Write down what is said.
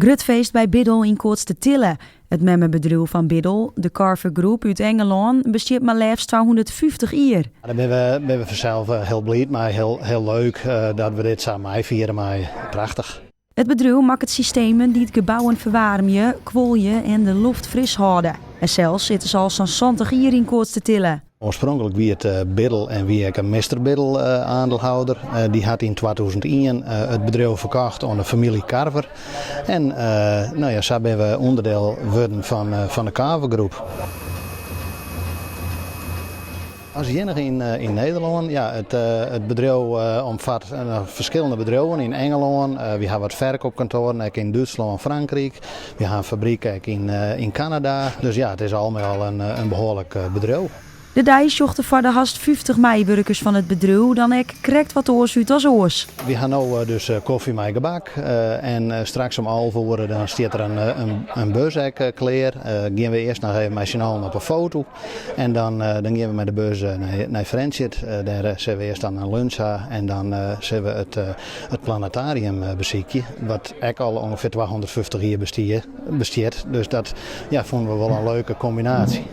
Grutfeest bij Biddel in Koortstertille. Het memmenbedrijf van Biddel, de Carver Group uit Engeland, bestaat maar liefst 250 jaar. Daar ben we vanzelf heel blij mee, heel leuk dat we dit samen vieren, maar prachtig. Het bedrijf maakt het systemen die het gebouwen verwarmen, kwoljen en de lucht fris houden. En zelfs zitten ze al zo'n 20 jaar in Koortstertille. Oorspronkelijk wie het Biddel en wie ik een Mr. Biddel aandeelhouder. Die had in 2001 het bedrijf verkocht aan de familie Carver. En zo ben we onderdeel geworden van de Carver Groep. Als enige in Nederland, ja, het bedrijf omvat verschillende bedrijven in Engeland. We hebben wat verkoopkantoren ook in Duitsland en Frankrijk. We hebben een fabriek ook in Canada. Dus ja, het is allemaal een behoorlijk bedrijf. De dij zochten voor de haast 50 medewerkers van het bedrijf dan ik krijgt wat oors uit als oors. We gaan nu dus koffie met gebak en straks om 11:00 dan staat er een bus klaar. Gaan we eerst nog even met z'n allen op een foto en dan gaan we met de bus naar Friendship. Daar zullen we eerst dan een lunch hebben en dan zullen we het planetarium bezoeken, wat ook al ongeveer 250 jaar bestaat. Dus dat vonden we wel een leuke combinatie.